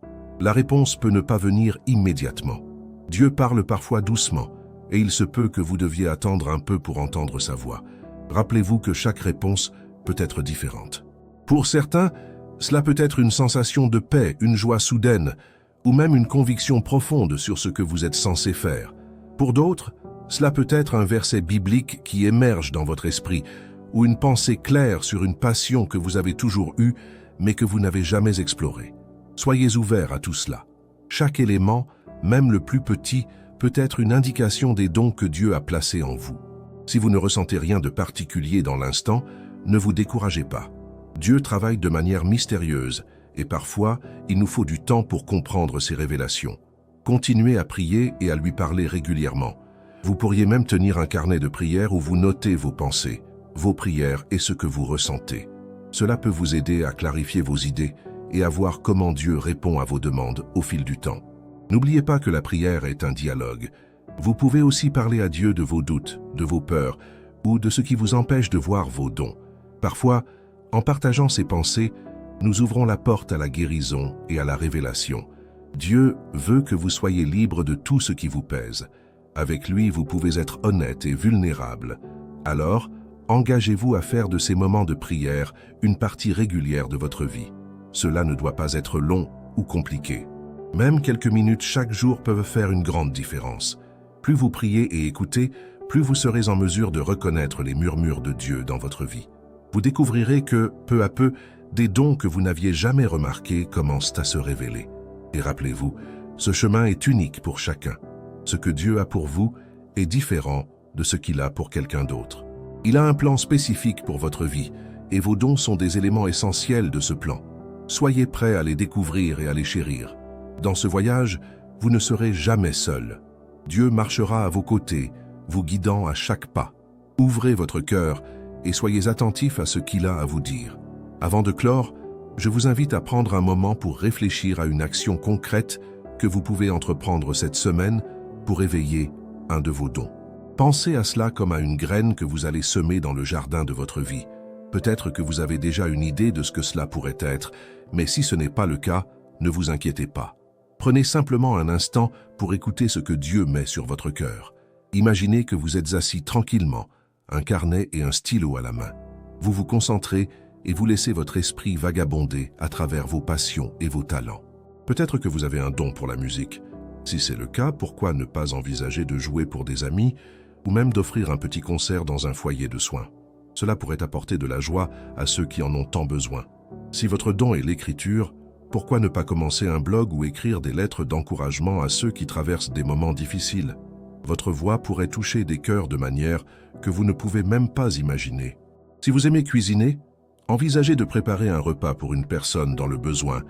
La réponse peut ne pas venir immédiatement. Dieu parle parfois doucement, et il se peut que vous deviez attendre un peu pour entendre sa voix. Rappelez-vous que chaque réponse peut être différente. Pour certains, cela peut être une sensation de paix, une joie soudaine, ou même une conviction profonde sur ce que vous êtes censé faire. Pour d'autres, cela peut être un verset biblique qui émerge dans votre esprit, ou une pensée claire sur une passion que vous avez toujours eue, mais que vous n'avez jamais explorée. Soyez ouverts à tout cela. Chaque élément, même le plus petit, peut être une indication des dons que Dieu a placés en vous. Si vous ne ressentez rien de particulier dans l'instant, ne vous découragez pas. Dieu travaille de manière mystérieuse et parfois, il nous faut du temps pour comprendre ces révélations. Continuez à prier et à lui parler régulièrement. Vous pourriez même tenir un carnet de prières où vous notez vos pensées, vos prières et ce que vous ressentez. Cela peut vous aider à clarifier vos idées et à voir comment Dieu répond à vos demandes au fil du temps. N'oubliez pas que la prière est un dialogue. Vous pouvez aussi parler à Dieu de vos doutes, de vos peurs ou de ce qui vous empêche de voir vos dons. Parfois, en partageant ces pensées, nous ouvrons la porte à la guérison et à la révélation. Dieu veut que vous soyez libre de tout ce qui vous pèse. Avec lui, vous pouvez être honnête et vulnérable. Alors, engagez-vous à faire de ces moments de prière une partie régulière de votre vie. Cela ne doit pas être long ou compliqué. Même quelques minutes chaque jour peuvent faire une grande différence. Plus vous priez et écoutez, plus vous serez en mesure de reconnaître les murmures de Dieu dans votre vie. Vous découvrirez que, peu à peu, Des dons que vous n'aviez jamais remarqués commencent à se révéler. Et rappelez-vous, ce chemin est unique pour chacun. Ce que Dieu a pour vous est différent de ce qu'il a pour quelqu'un d'autre. Il a un plan spécifique pour votre vie, et vos dons sont des éléments essentiels de ce plan. Soyez prêts à les découvrir et à les chérir. Dans ce voyage, vous ne serez jamais seul. Dieu marchera à vos côtés, vous guidant à chaque pas. Ouvrez votre cœur et soyez attentifs à ce qu'il a à vous dire. Avant de clore, je vous invite à prendre un moment pour réfléchir à une action concrète que vous pouvez entreprendre cette semaine pour éveiller un de vos dons. Pensez à cela comme à une graine que vous allez semer dans le jardin de votre vie. Peut-être que vous avez déjà une idée de ce que cela pourrait être, mais si ce n'est pas le cas, ne vous inquiétez pas. Prenez simplement un instant pour écouter ce que Dieu met sur votre cœur. Imaginez que vous êtes assis tranquillement, un carnet et un stylo à la main. Vous vous concentrez et vous laissez votre esprit vagabonder à travers vos passions et vos talents. Peut-être que vous avez un don pour la musique. Si c'est le cas, pourquoi ne pas envisager de jouer pour des amis ou même d'offrir un petit concert dans un foyer de soins? Cela pourrait apporter de la joie à ceux qui en ont tant besoin. Si votre don est l'écriture, pourquoi ne pas commencer un blog ou écrire des lettres d'encouragement à ceux qui traversent des moments difficiles? Votre voix pourrait toucher des cœurs de manière que vous ne pouvez même pas imaginer. Si vous aimez cuisiner, envisagez de préparer un repas pour une personne dans le besoin,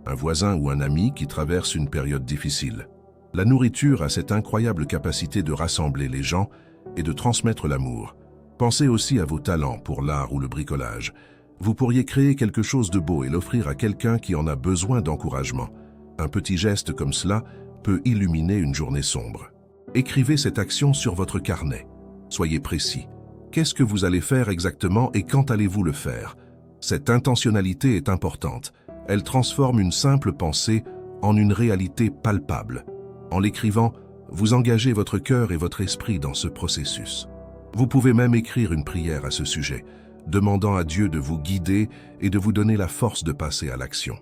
un voisin ou un ami qui traverse une période difficile. La nourriture a cette incroyable capacité de rassembler les gens et de transmettre l'amour. Pensez aussi à vos talents pour l'art ou le bricolage. Vous pourriez créer quelque chose de beau et l'offrir à quelqu'un qui en a besoin d'encouragement. Un petit geste comme cela peut illuminer une journée sombre. Écrivez cette action sur votre carnet. Soyez précis. Qu'est-ce que vous allez faire exactement et quand allez-vous le faire? Cette intentionnalité est importante. Elle transforme une simple pensée en une réalité palpable. En l'écrivant, vous engagez votre cœur et votre esprit dans ce processus. Vous pouvez même écrire une prière à ce sujet, demandant à Dieu de vous guider et de vous donner la force de passer à l'action.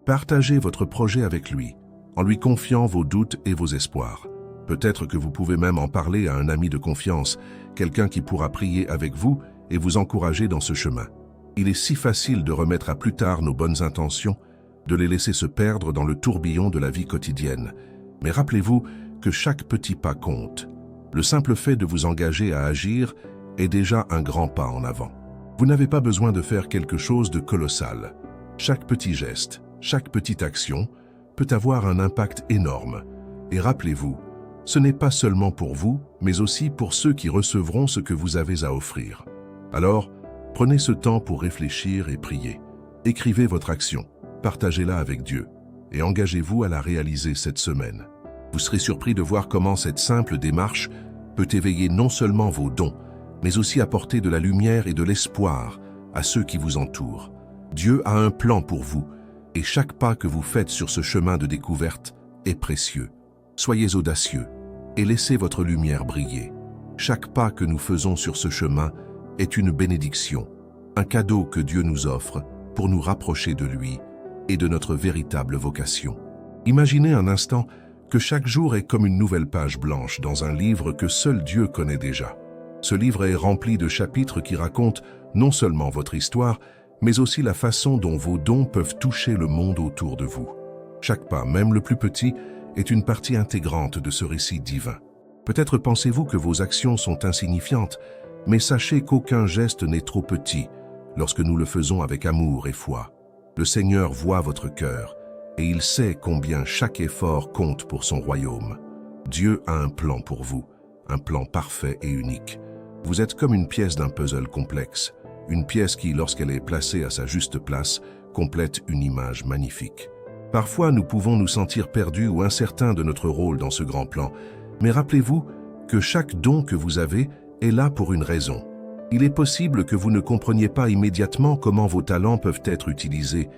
Partagez votre projet avec lui, en lui confiant vos doutes et vos espoirs. Peut-être que vous pouvez même en parler à un ami de confiance, quelqu'un qui pourra prier avec vous et vous encourager dans ce chemin. Il est si facile de remettre à plus tard nos bonnes intentions, de les laisser se perdre dans le tourbillon de la vie quotidienne. Mais rappelez-vous que chaque petit pas compte. Le simple fait de vous engager à agir est déjà un grand pas en avant. Vous n'avez pas besoin de faire quelque chose de colossal. Chaque petit geste, chaque petite action peut avoir un impact énorme. Et rappelez-vous, ce n'est pas seulement pour vous, mais aussi pour ceux qui recevront ce que vous avez à offrir. Alors, prenez ce temps pour réfléchir et prier. Écrivez votre action, partagez-la avec Dieu et engagez-vous à la réaliser cette semaine. Vous serez surpris de voir comment cette simple démarche peut éveiller non seulement vos dons, mais aussi apporter de la lumière et de l'espoir à ceux qui vous entourent. Dieu a un plan pour vous, et chaque pas que vous faites sur ce chemin de découverte est précieux. Soyez audacieux et laissez votre lumière briller. Chaque pas que nous faisons sur ce chemin est une bénédiction, un cadeau que Dieu nous offre pour nous rapprocher de lui et de notre véritable vocation. Imaginez un instant que chaque jour est comme une nouvelle page blanche dans un livre que seul Dieu connaît déjà. Ce livre est rempli de chapitres qui racontent non seulement votre histoire, mais aussi la façon dont vos dons peuvent toucher le monde autour de vous. Chaque pas, même le plus petit, est une partie intégrante de ce récit divin. Peut-être pensez-vous que vos actions sont insignifiantes, mais sachez qu'aucun geste n'est trop petit lorsque nous le faisons avec amour et foi. Le Seigneur voit votre cœur et il sait combien chaque effort compte pour son royaume. Dieu a un plan pour vous, un plan parfait et unique. Vous êtes comme une pièce d'un puzzle complexe, une pièce qui, lorsqu'elle est placée à sa juste place, complète une image magnifique. Parfois, nous pouvons nous sentir perdus ou incertains de notre rôle dans ce grand plan, mais rappelez-vous que chaque don que vous avez est là pour une raison. Il est possible que vous ne compreniez pas immédiatement comment vos talents peuvent être utilisés,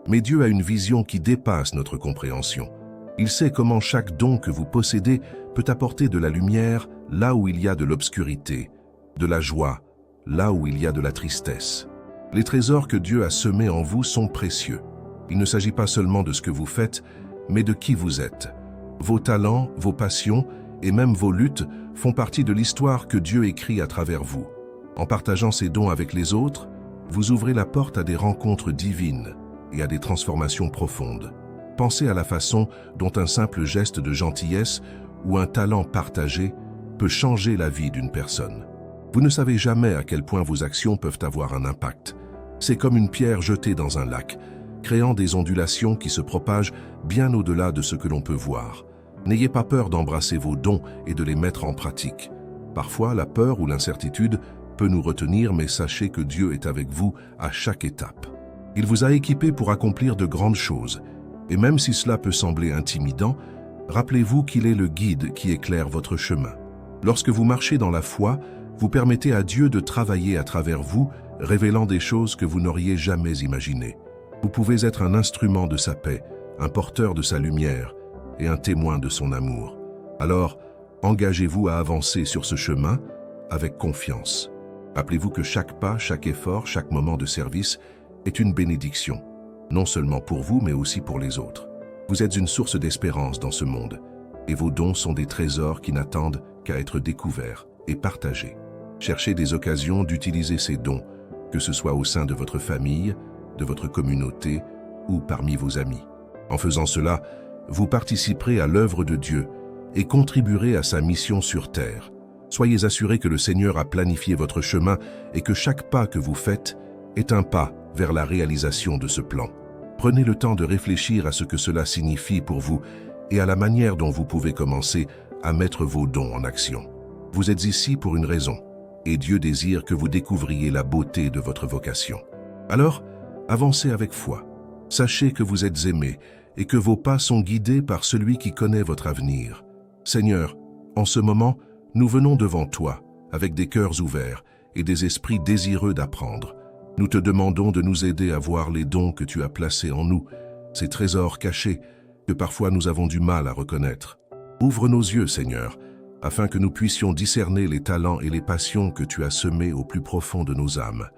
mais Dieu a une vision qui dépasse notre compréhension. Il sait comment chaque don que vous possédez peut apporter de la lumière là où il y a de l'obscurité, de la joie là où il y a de la tristesse. Les trésors que Dieu a semés en vous sont précieux. Il ne s'agit pas seulement de ce que vous faites, mais de qui vous êtes. Vos talents, vos passions et même vos luttes font partie de l'histoire que Dieu écrit à travers vous. En partageant ces dons avec les autres, vous ouvrez la porte à des rencontres divines et à des transformations profondes. Pensez à la façon dont un simple geste de gentillesse ou un talent partagé peut changer la vie d'une personne. Vous ne savez jamais à quel point vos actions peuvent avoir un impact. C'est comme une pierre jetée dans un lac, créant des ondulations qui se propagent bien au-delà de ce que l'on peut voir. N'ayez pas peur d'embrasser vos dons et de les mettre en pratique. Parfois, la peur ou l'incertitude peut nous retenir, mais sachez que Dieu est avec vous à chaque étape. Il vous a équipé pour accomplir de grandes choses, et même si cela peut sembler intimidant, rappelez-vous qu'il est le guide qui éclaire votre chemin. Lorsque vous marchez dans la foi, vous permettez à Dieu de travailler à travers vous, révélant des choses que vous n'auriez jamais imaginées. Vous pouvez être un instrument de sa paix, un porteur de sa lumière et un témoin de son amour. Alors, engagez-vous à avancer sur ce chemin avec confiance. Rappelez-vous que chaque pas, chaque effort, chaque moment de service est une bénédiction, non seulement pour vous, mais aussi pour les autres. Vous êtes une source d'espérance dans ce monde, et vos dons sont des trésors qui n'attendent qu'à être découverts et partagés. Cherchez des occasions d'utiliser ces dons, que ce soit au sein de votre famille, de votre communauté ou parmi vos amis. En faisant cela, vous participerez à l'œuvre de Dieu et contribuerez à sa mission sur terre. Soyez assurés que le Seigneur a planifié votre chemin et que chaque pas que vous faites est un pas vers la réalisation de ce plan. Prenez le temps de réfléchir à ce que cela signifie pour vous et à la manière dont vous pouvez commencer à mettre vos dons en action. Vous êtes ici pour une raison, et Dieu désire que vous découvriez la beauté de votre vocation. Alors, avancez avec foi. Sachez que vous êtes aimés et que vos pas sont guidés par celui qui connaît votre avenir. Seigneur, en ce moment, nous venons devant toi, avec des cœurs ouverts et des esprits désireux d'apprendre. Nous te demandons de nous aider à voir les dons que tu as placés en nous, ces trésors cachés que parfois nous avons du mal à reconnaître. Ouvre nos yeux, Seigneur, afin que nous puissions discerner les talents et les passions que tu as semés au plus profond de nos âmes.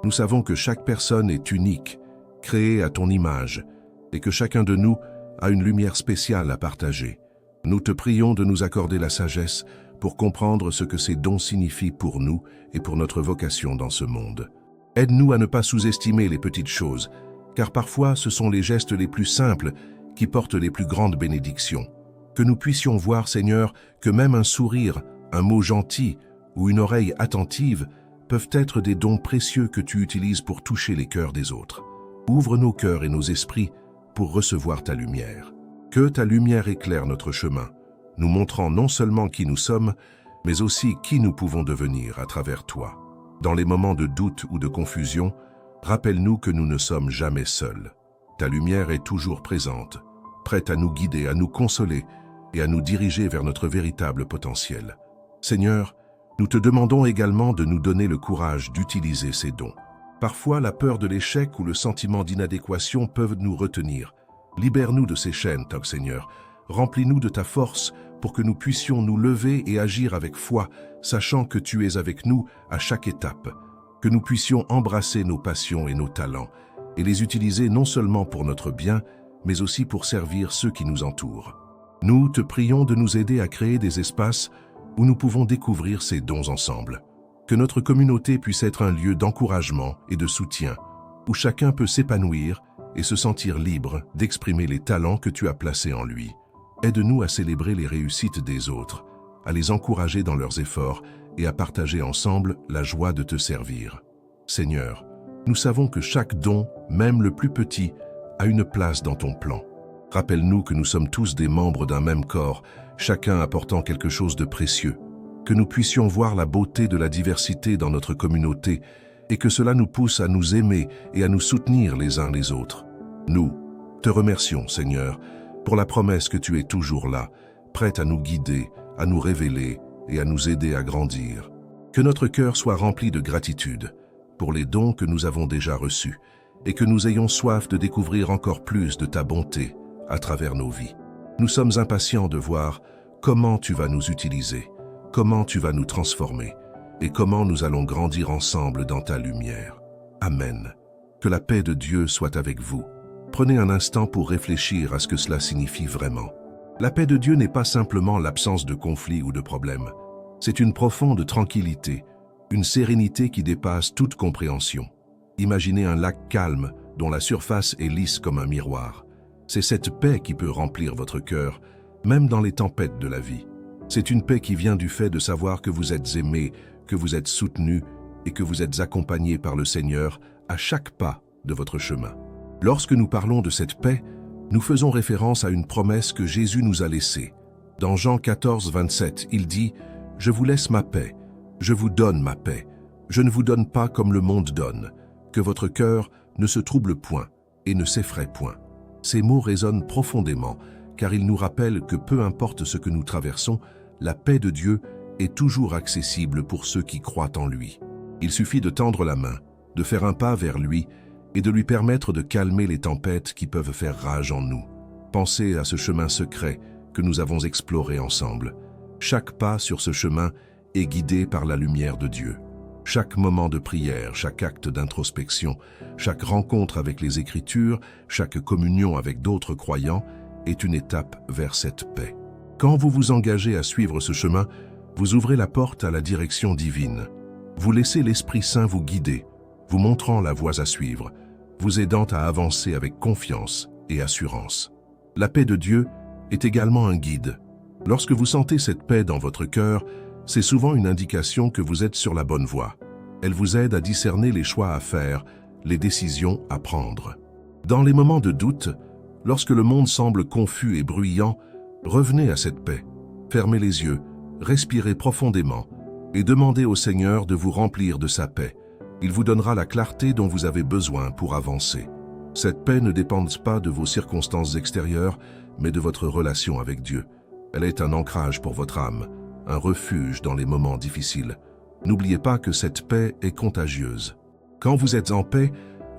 Nous savons que chaque personne est unique, créée à ton image, et que chacun de nous a une lumière spéciale à partager. Nous te prions de nous accorder la sagesse pour comprendre ce que ces dons signifient pour nous et pour notre vocation dans ce monde. Aide-nous à ne pas sous-estimer les petites choses, car parfois ce sont les gestes les plus simples qui portent les plus grandes bénédictions. Que nous puissions voir, Seigneur, que même un sourire, un mot gentil ou une oreille attentive peuvent être des dons précieux que tu utilises pour toucher les cœurs des autres. Ouvre nos cœurs et nos esprits pour recevoir ta lumière. Que ta lumière éclaire notre chemin, nous montrant non seulement qui nous sommes, mais aussi qui nous pouvons devenir à travers toi. Dans les moments de doute ou de confusion, rappelle-nous que nous ne sommes jamais seuls. Ta lumière est toujours présente, prête à nous guider, à nous consoler et à nous diriger vers notre véritable potentiel. Seigneur, nous te demandons également de nous donner le courage d'utiliser ces dons. Parfois, la peur de l'échec ou le sentiment d'inadéquation peuvent nous retenir. Libère-nous de ces chaînes, Seigneur. Remplis-nous de ta force pour que nous puissions nous lever et agir avec foi, sachant que tu es avec nous à chaque étape. Que nous puissions embrasser nos passions et nos talents et les utiliser non seulement pour notre bien, mais aussi pour servir ceux qui nous entourent. Nous te prions de nous aider à créer des espaces où nous pouvons découvrir ces dons ensemble. Que notre communauté puisse être un lieu d'encouragement et de soutien, où chacun peut s'épanouir et se sentir libre d'exprimer les talents que tu as placés en lui. Aide-nous à célébrer les réussites des autres, à les encourager dans leurs efforts et à partager ensemble la joie de te servir. Seigneur, nous savons que chaque don, même le plus petit, a une place dans ton plan. Rappelle-nous que nous sommes tous des membres d'un même corps, chacun apportant quelque chose de précieux. Que nous puissions voir la beauté de la diversité dans notre communauté et que cela nous pousse à nous aimer et à nous soutenir les uns les autres. Nous te remercions, Seigneur, pour la promesse que tu es toujours là, prête à nous guider, à nous révéler et à nous aider à grandir. Que notre cœur soit rempli de gratitude pour les dons que nous avons déjà reçus et que nous ayons soif de découvrir encore plus de ta bonté à travers nos vies. Nous sommes impatients de voir comment tu vas nous utiliser, comment tu vas nous transformer et comment nous allons grandir ensemble dans ta lumière. Amen. Que la paix de Dieu soit avec vous. Prenez un instant pour réfléchir à ce que cela signifie vraiment. La paix de Dieu n'est pas simplement l'absence de conflits ou de problèmes. C'est une profonde tranquillité, une sérénité qui dépasse toute compréhension. Imaginez un lac calme dont la surface est lisse comme un miroir. C'est cette paix qui peut remplir votre cœur, même dans les tempêtes de la vie. C'est une paix qui vient du fait de savoir que vous êtes aimé, que vous êtes soutenu et que vous êtes accompagné par le Seigneur à chaque pas de votre chemin. Lorsque nous parlons de cette paix, nous faisons référence à une promesse que Jésus nous a laissée. Dans Jean 14, 27, il dit « Je vous laisse ma paix, je vous donne ma paix, je ne vous donne pas comme le monde donne, que votre cœur ne se trouble point et ne s'effraie point. » Ces mots résonnent profondément, car ils nous rappellent que peu importe ce que nous traversons, la paix de Dieu est toujours accessible pour ceux qui croient en lui. Il suffit de tendre la main, de faire un pas vers lui et de lui permettre de calmer les tempêtes qui peuvent faire rage en nous. Pensez à ce chemin secret que nous avons exploré ensemble. Chaque pas sur ce chemin est guidé par la lumière de Dieu. Chaque moment de prière, chaque acte d'introspection, chaque rencontre avec les Écritures, chaque communion avec d'autres croyants est une étape vers cette paix. Quand vous vous engagez à suivre ce chemin, vous ouvrez la porte à la direction divine. Vous laissez l'Esprit Saint vous guider, vous montrant la voie à suivre, vous aidant à avancer avec confiance et assurance. La paix de Dieu est également un guide. Lorsque vous sentez cette paix dans votre cœur, c'est souvent une indication que vous êtes sur la bonne voie. Elle vous aide à discerner les choix à faire, les décisions à prendre. Dans les moments de doute, lorsque le monde semble confus et bruyant, revenez à cette paix. Fermez les yeux, respirez profondément et demandez au Seigneur de vous remplir de sa paix. Il vous donnera la clarté dont vous avez besoin pour avancer. Cette paix ne dépend pas de vos circonstances extérieures, mais de votre relation avec Dieu. Elle est un ancrage pour votre âme, un refuge dans les moments difficiles. N'oubliez pas que cette paix est contagieuse. Quand vous êtes en paix,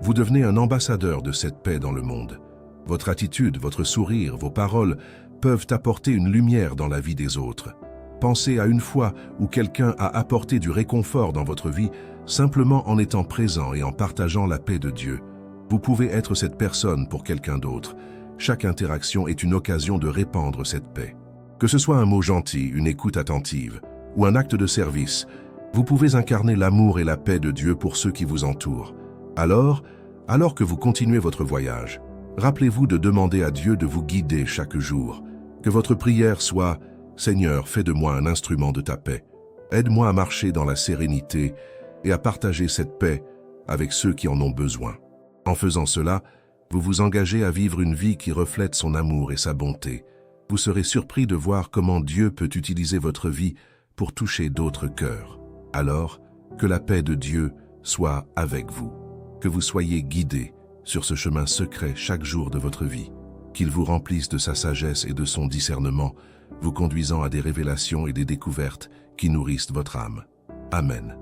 vous devenez un ambassadeur de cette paix dans le monde. Votre attitude, votre sourire, vos paroles peuvent apporter une lumière dans la vie des autres. Pensez à une fois où quelqu'un a apporté du réconfort dans votre vie simplement en étant présent et en partageant la paix de Dieu. Vous pouvez être cette personne pour quelqu'un d'autre. Chaque interaction est une occasion de répandre cette paix. Que ce soit un mot gentil, une écoute attentive ou un acte de service, vous pouvez incarner l'amour et la paix de Dieu pour ceux qui vous entourent. Alors que vous continuez votre voyage, rappelez-vous de demander à Dieu de vous guider chaque jour. Que votre prière soit « Seigneur, fais de moi un instrument de ta paix. Aide-moi à marcher dans la sérénité et à partager cette paix avec ceux qui en ont besoin. » En faisant cela, vous vous engagez à vivre une vie qui reflète son amour et sa bonté. Vous serez surpris de voir comment Dieu peut utiliser votre vie pour toucher d'autres cœurs. Alors, que la paix de Dieu soit avec vous. Que vous soyez guidés sur ce chemin secret chaque jour de votre vie. Qu'il vous remplisse de sa sagesse et de son discernement, vous conduisant à des révélations et des découvertes qui nourrissent votre âme. Amen.